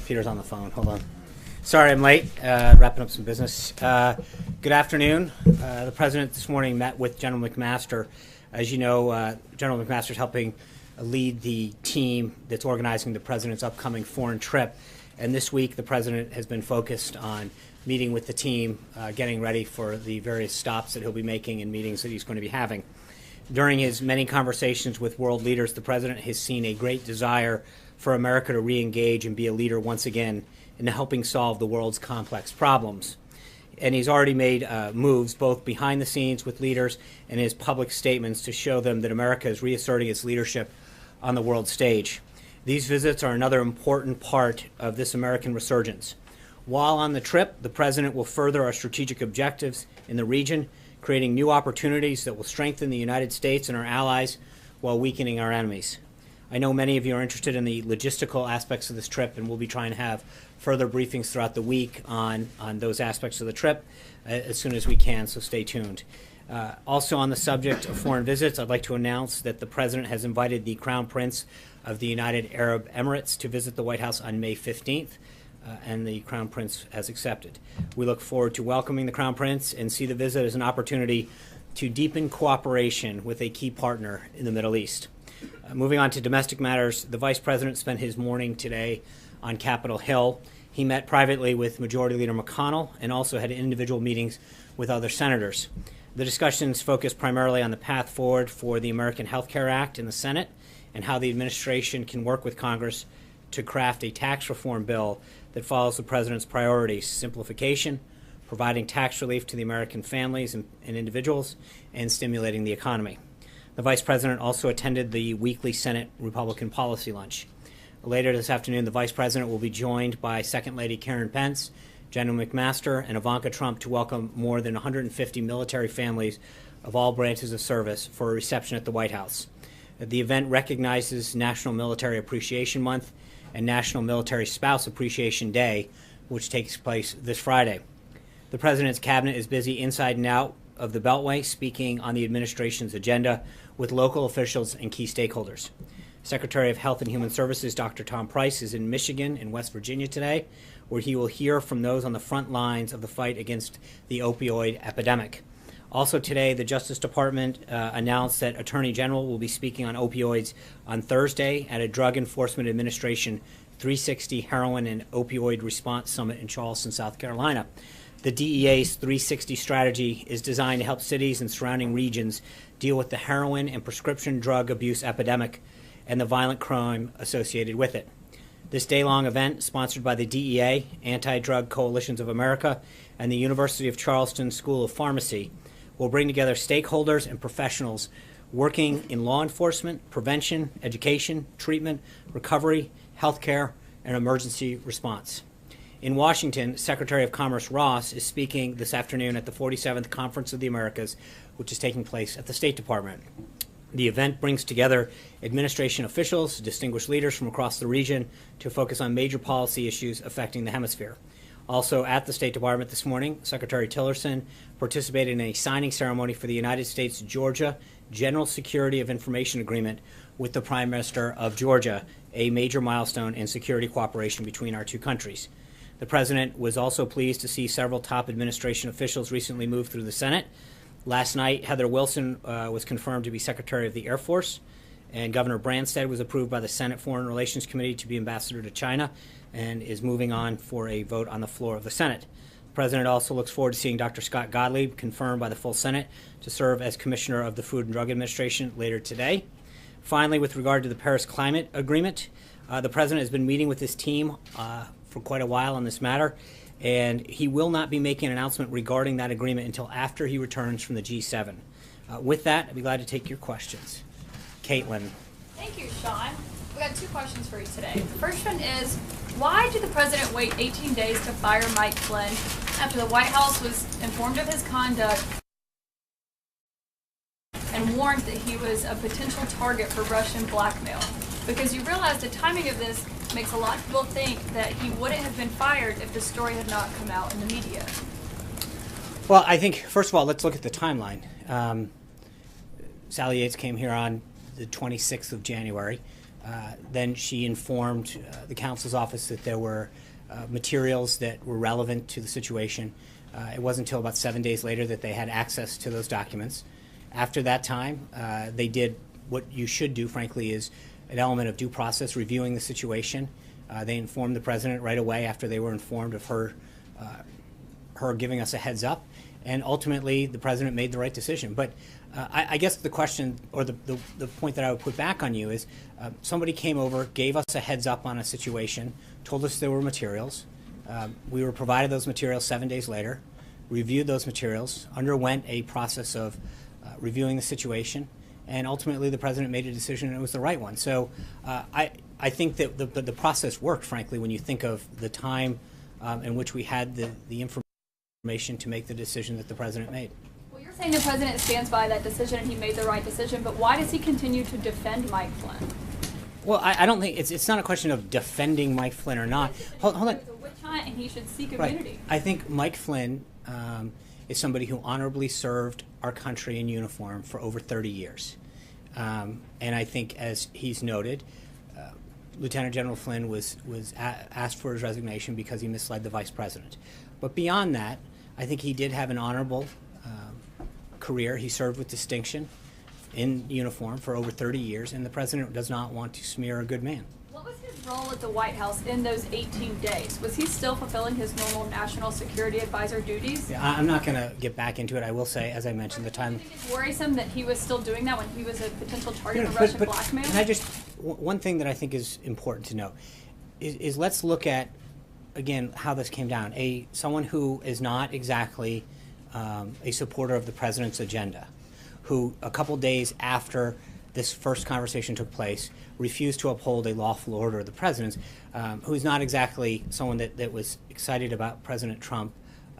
Peter's on the phone. Hold on. Sorry, I'm late. Wrapping up some business. Good afternoon. The president this morning met with General McMaster. As you know, General McMaster is helping lead the team that's organizing the president's upcoming foreign trip. And this week, the president has been focused on meeting with the team, getting ready for the various stops that he'll be making and meetings that he's going to be having. During his many conversations with world leaders, the president has seen a great desire for America to re-engage and be a leader once again in helping solve the world's complex problems. And he's already made moves both behind the scenes with leaders and his public statements to show them that America is reasserting its leadership on the world stage. These visits are another important part of this American resurgence. While on the trip, the president will further our strategic objectives in the region, creating new opportunities that will strengthen the United States and our allies while weakening our enemies. I know many of you are interested in the logistical aspects of this trip, and we'll be trying to have further briefings throughout the week on those aspects of the trip as soon as we can, so stay tuned. Also on the subject of foreign visits, I'd like to announce that the president has invited the Crown Prince of the United Arab Emirates to visit the White House on May 15th, and the Crown Prince has accepted. We look forward to welcoming the Crown Prince and see the visit as an opportunity to deepen cooperation with a key partner in the Middle East. Moving on to domestic matters, the Vice President spent his morning today on Capitol Hill. He met privately with Majority Leader McConnell and also had individual meetings with other senators. The discussions focused primarily on the path forward for the American Health Care Act in the Senate and how the administration can work with Congress to craft a tax reform bill that follows the president's priorities: simplification, providing tax relief to the American families and individuals, and stimulating the economy. The Vice President also attended the weekly Senate Republican Policy Lunch. Later this afternoon, the Vice President will be joined by Second Lady Karen Pence, General McMaster, and Ivanka Trump to welcome more than 150 military families of all branches of service for a reception at the White House. The event recognizes National Military Appreciation Month and National Military Spouse Appreciation Day, which takes place this Friday. The President's cabinet is busy inside and out of the Beltway, speaking on the administration's agenda with local officials and key stakeholders. Secretary of Health and Human Services Dr. Tom Price is in Michigan and West Virginia today, where he will hear from those on the front lines of the fight against the opioid epidemic. Also today, the Justice Department announced that Attorney General will be speaking on opioids on Thursday at a Drug Enforcement Administration 360 Heroin and Opioid Response Summit in Charleston, South Carolina. The DEA's 360 strategy is designed to help cities and surrounding regions deal with the heroin and prescription drug abuse epidemic and the violent crime associated with it. This day-long event, sponsored by the DEA, Anti-Drug Coalitions of America, and the University of Charleston School of Pharmacy, will bring together stakeholders and professionals working in law enforcement, prevention, education, treatment, recovery, healthcare, and emergency response. In Washington, Secretary of Commerce Ross is speaking this afternoon at the 47th Conference of the Americas, which is taking place at the State Department. The event brings together administration officials, distinguished leaders from across the region to focus on major policy issues affecting the hemisphere. Also at the State Department this morning, Secretary Tillerson participated in a signing ceremony for the United States-Georgia General Security of Information Agreement with the Prime Minister of Georgia, a major milestone in security cooperation between our two countries. The President was also pleased to see several top administration officials recently move through the Senate. Last night, Heather Wilson was confirmed to be Secretary of the Air Force, and Governor Branstad was approved by the Senate Foreign Relations Committee to be ambassador to China and is moving on for a vote on the floor of the Senate. The President also looks forward to seeing Dr. Scott Gottlieb, confirmed by the full Senate, to serve as Commissioner of the Food and Drug Administration later today. Finally, with regard to the Paris Climate Agreement, the President has been meeting with his team for quite a while on this matter, and he will not be making an announcement regarding that agreement until after he returns from the G7. With that, I'd be glad to take your questions. Caitlin. Thank you, Sean. We got two questions for you today. The first one is, why did the president wait 18 days to fire Mike Flynn after the White House was informed of his conduct and warned that he was a potential target for Russian blackmail? Because you realize the timing of this makes a lot of people think that he wouldn't have been fired if the story had not come out in the media. Well, I think, first of all, let's look at the timeline. Sally Yates came here on the 26th of January. Then she informed the counsel's office that there were materials that were relevant to the situation. It wasn't until about 7 days later that they had access to those documents. After that time, they did what you should do, frankly, is an element of due process, reviewing the situation. They informed the president right away after they were informed of her giving us a heads up, and ultimately the president made the right decision. But I guess the question, or the point that I would put back on you is, somebody came over, gave us a heads up on a situation, told us there were materials. We were provided those materials 7 days later, reviewed those materials, underwent a process of reviewing the situation, and ultimately the president made a decision, and it was the right one. So I think that the process worked, frankly, when you think of the time in which we had the information to make the decision that the president made. Well, you're saying the president stands by that decision and he made the right decision, but why does he continue to defend Mike Flynn? Well, I don't think it's not a question of defending Mike Flynn or not. Hold on. It's a witch hunt, and he should seek Right. immunity. I think Mike Flynn is somebody who honorably served our country in uniform for over 30 years. And I think, as he's noted, Lieutenant General Flynn was asked for his resignation because he misled the vice president. But beyond that, I think he did have an honorable career. He served with distinction in uniform for over 30 years, and the president does not want to smear a good man. What was his role at the White House in those 18 days? Was he still fulfilling his normal national security advisor duties? Yeah, I'm not going to get back into it. I will say, as I mentioned, the time. Do you think it's worrisome that he was still doing that when he was a potential target No, for but- Russian but blackmail? Can I just, one thing that I think is important to know is let's look at, again, how this came down. Someone who is not exactly a supporter of the president's agenda, who a couple days after this first conversation took place refused to uphold a lawful order of the president's, who's not exactly someone that was excited about President Trump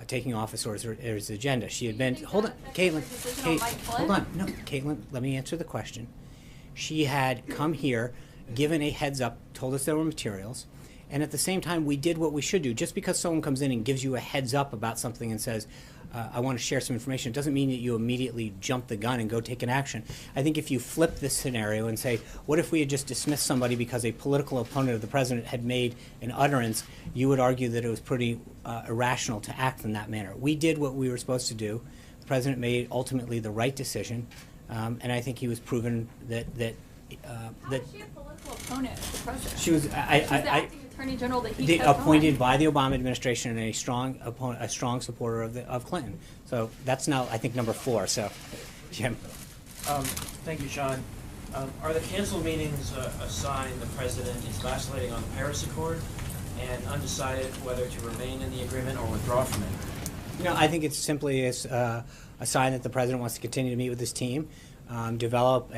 taking office or his agenda. She had been, hold on, Caitlin, hold on, no, Caitlin, let me answer the question. She had come here, given a heads up, told us there were materials, and at the same time, we did what we should do. Just because someone comes in and gives you a heads up about something and says, I want to share some information, it doesn't mean that you immediately jump the gun and go take an action. I think if you flip this scenario and say, what if we had just dismissed somebody because a political opponent of the president had made an utterance, you would argue that it was pretty irrational to act in that manner. We did what we were supposed to do. The president made ultimately the right decision, and I think he was proven that How is she a political opponent of the president? she was. She's the acting attorney general that he kept appointed on. by the Obama administration and a strong supporter of Clinton. So that's now, I think, number 4. So, Jim. Thank you, Sean. Are the canceled meetings a sign the president is vacillating on the Paris Accord and undecided whether to remain in the agreement or withdraw from it? I think it's simply a sign that the president wants to continue to meet with his team, develop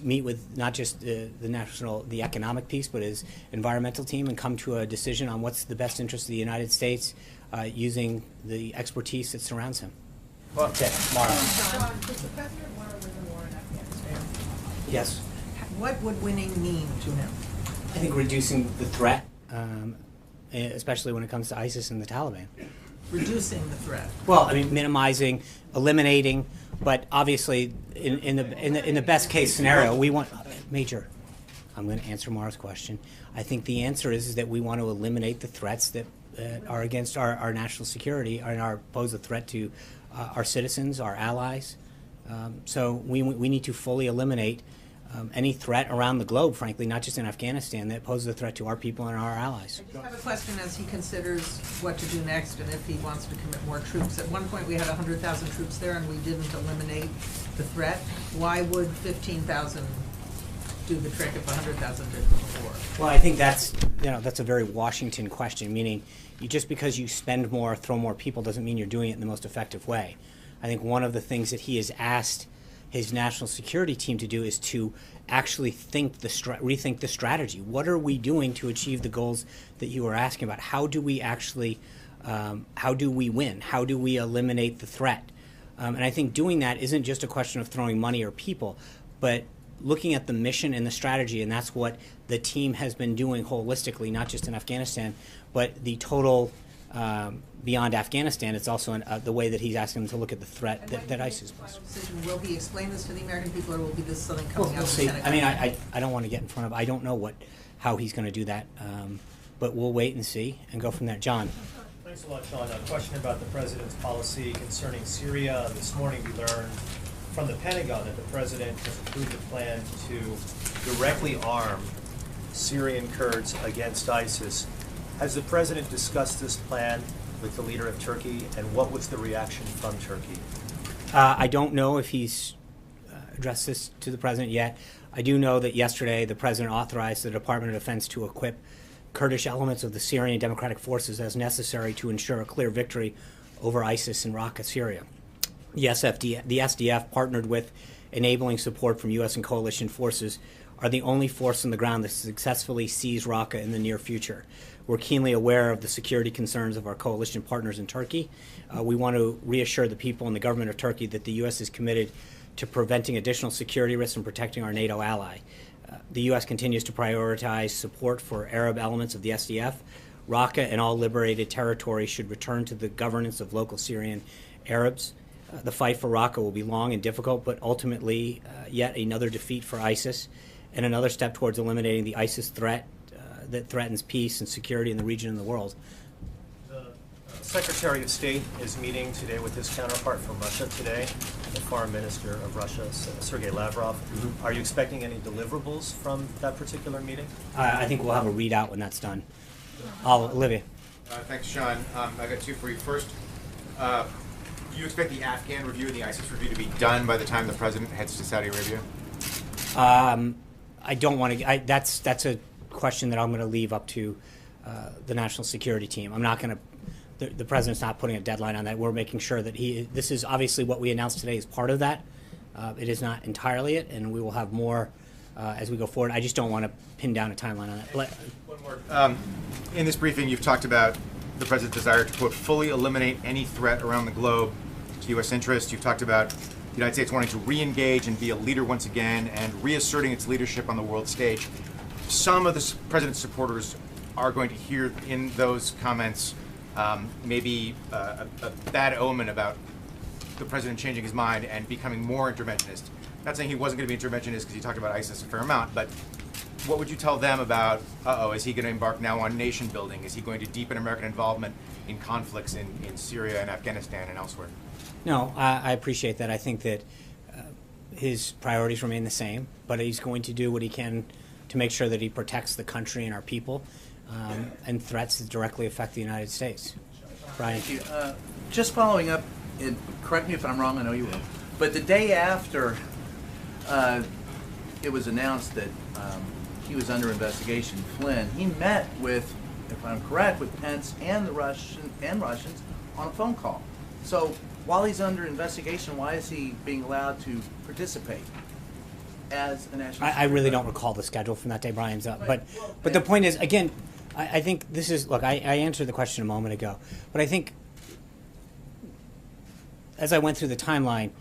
meet with not just the economic piece, but his environmental team, and come to a decision on what's the best interest of the United States using the expertise that surrounds him. Well, Okay, Mara. John, does the president want to win the war in Afghanistan? Yes. What would winning mean to him? I think reducing the threat, especially when it comes to ISIS and the Taliban. Reducing the threat. Well, I mean, minimizing, eliminating, but obviously, in the best case scenario, we want Major. I'm going to answer Mara's question. I think the answer is that we want to eliminate the threats that are against our national security and pose a threat to our citizens, our allies. So we need to fully eliminate any threat around the globe, frankly, not just in Afghanistan, that poses a threat to our people and our allies. I just have a question as he considers what to do next and if he wants to commit more troops. At one point, we had 100,000 troops there and we didn't eliminate the threat. Why would 15,000 do the trick if 100,000 did before? Well, I think that's a very Washington question, meaning just because you spend more, throw more people, doesn't mean you're doing it in the most effective way. I think one of the things that he has asked his national security team to do is to actually rethink the strategy. What are we doing to achieve the goals that you were asking about? How do we actually, how do we win? How do we eliminate the threat? And I think doing that isn't just a question of throwing money or people, but looking at the mission and the strategy, and that's what the team has been doing holistically, not just in Afghanistan, but the total beyond Afghanistan, it's also the way that he's asking them to look at the threat And that when he ISIS makes poses. the final decision, will he explain this to the American people, or will be this something We'll coming out of the see. Senate? I mean, I don't want to get in front of, I don't know how he's going to do that, but we'll wait and see and go from there. John? Thanks a lot, Sean. A question about the president's policy concerning Syria. This morning we learned from the Pentagon that the president has approved a plan to directly arm Syrian Kurds against ISIS. Has the president discussed this plan with the leader of Turkey, and what was the reaction from Turkey? I don't know if he's addressed this to the president yet. I do know that yesterday the president authorized the Department of Defense to equip Kurdish elements of the Syrian Democratic Forces as necessary to ensure a clear victory over ISIS in Raqqa, Syria. The SDF, partnered with enabling support from U.S. and coalition forces, are the only force on the ground that successfully seize Raqqa in the near future. We're keenly aware of the security concerns of our coalition partners in Turkey. We want to reassure the people and the government of Turkey that the U.S. is committed to preventing additional security risks and protecting our NATO ally. The U.S. continues to prioritize support for Arab elements of the SDF. Raqqa and all liberated territory should return to the governance of local Syrian Arabs. The fight for Raqqa will be long and difficult, but ultimately yet another defeat for ISIS and another step towards eliminating the ISIS threat that threatens peace and security in the region and the world. The Secretary of State is meeting today with his counterpart from Russia today, the Foreign Minister of Russia, Sergei Lavrov. Mm-hmm. Are you expecting any deliverables from that particular meeting? I think we'll have a readout when that's done. Olivia. Thanks, Sean. I got two for you. First, do you expect the Afghan review and the ISIS review to be done by the time the president heads to Saudi Arabia? I don't want to. That's a question that I'm going to leave up to the national security team. I'm not going to. The president's not putting a deadline on that. We're making sure that this is obviously what we announced today is part of that. It is not entirely it, and we will have more as we go forward. I just don't want to pin down a timeline on that. One more. In this briefing, you've talked about the president's desire to, quote, fully eliminate any threat around the globe to U.S. interests. You've talked about the United States wanting to re-engage and be a leader once again and reasserting its leadership on the world stage. Some of the president's supporters are going to hear in those comments maybe a bad omen about the president changing his mind and becoming more interventionist. Not saying he wasn't going to be interventionist because he talked about ISIS a fair amount, but what would you tell them about, is he going to embark now on nation building? Is he going to deepen American involvement in conflicts in Syria and Afghanistan and elsewhere? No, I appreciate that. I think that his priorities remain the same, but he's going to do what he can to make sure that he protects the country and our people and threats that directly affect the United States. Brian. Thank you. Just following up, and correct me if I'm wrong, I know you will, but the day after it was announced that he was under investigation, Flynn, he met with, if I'm correct, with Pence and the Russians on a phone call. So while he's under investigation, why is he being allowed to participate as a national? I really don't recall the schedule from that day, Brian's up. But the point is, again, I think this is, look, I answered the question a moment ago, but I think as I went through the timeline,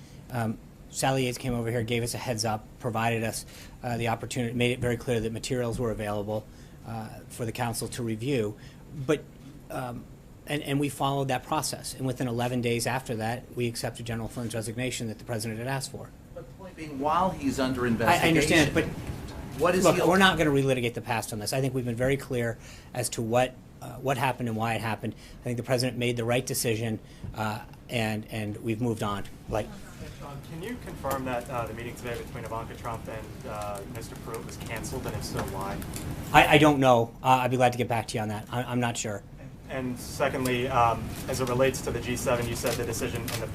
Sally Yates came over here, gave us a heads up, provided us the opportunity, made it very clear that materials were available for the council to review. But and we followed that process. And within 11 days after that, we accepted General Flynn's resignation that the president had asked for. But the point being, while he's under investigation, I understand, but what is look, he? we're not going to relitigate the past on this. I think we've been very clear as to what happened and why it happened. I think the president made the right decision, and we've moved on. Like. Sean, can you confirm that the meeting today between Ivanka Trump and Mr. Pruitt was canceled, and if so, why? I don't know. I'd be glad to get back to you on that. I'm not sure. And secondly, as it relates to the G7, you said the decision on the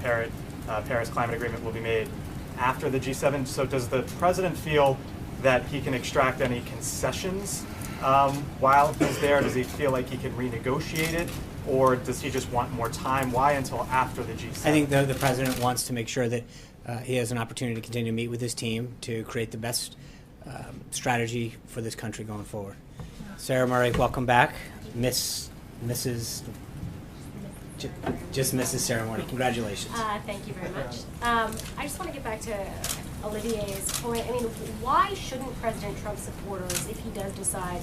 Paris Climate Agreement will be made after the G7. So does the president feel that he can extract any concessions while he's there? Does he feel like he can renegotiate it? Or does he just want more time? Why until after the G7? I think the president wants to make sure that he has an opportunity to continue to meet with his team to create the best strategy for this country going forward. Sarah Murray, welcome back. Mrs. Sarah Murray. Congratulations. Thank you very much. I just want to get back to Olivier's point. I mean, why shouldn't President Trump's supporters, if he does decide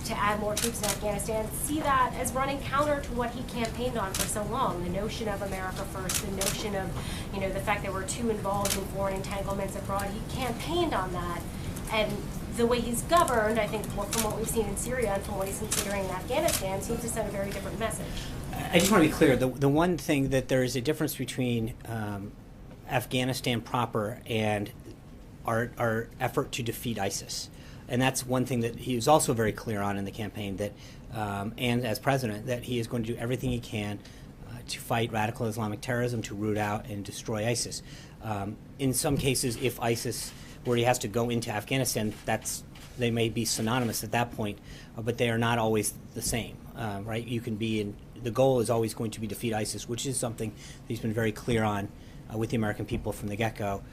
to add more troops in Afghanistan, see that as running counter to what he campaigned on for so long. The notion of America first, the notion of, you know, the fact that we're too involved in foreign entanglements abroad. He campaigned on that, and the way he's governed, I think, from what we've seen in Syria and from what he's considering in Afghanistan, seems to send a very different message. I just want to be clear. The one thing that there is a difference between Afghanistan proper and our effort to defeat ISIS. And that's one thing that he was also very clear on in the campaign, that, and as president, that he is going to do everything he can to fight radical Islamic terrorism, to root out and destroy ISIS. In some cases, if ISIS, where he has to go into Afghanistan, they may be synonymous at that point, but they are not always the same, right? You can be in, the goal is always going to be defeat ISIS, which is something that he's been very clear on with the American people from the get-go.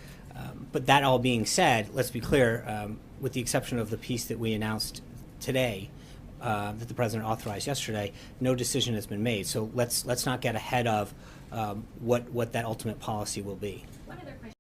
But that all being said, let's be clear, with the exception of the piece that we announced today, that the president authorized yesterday, no decision has been made. So let's not get ahead of what that ultimate policy will be.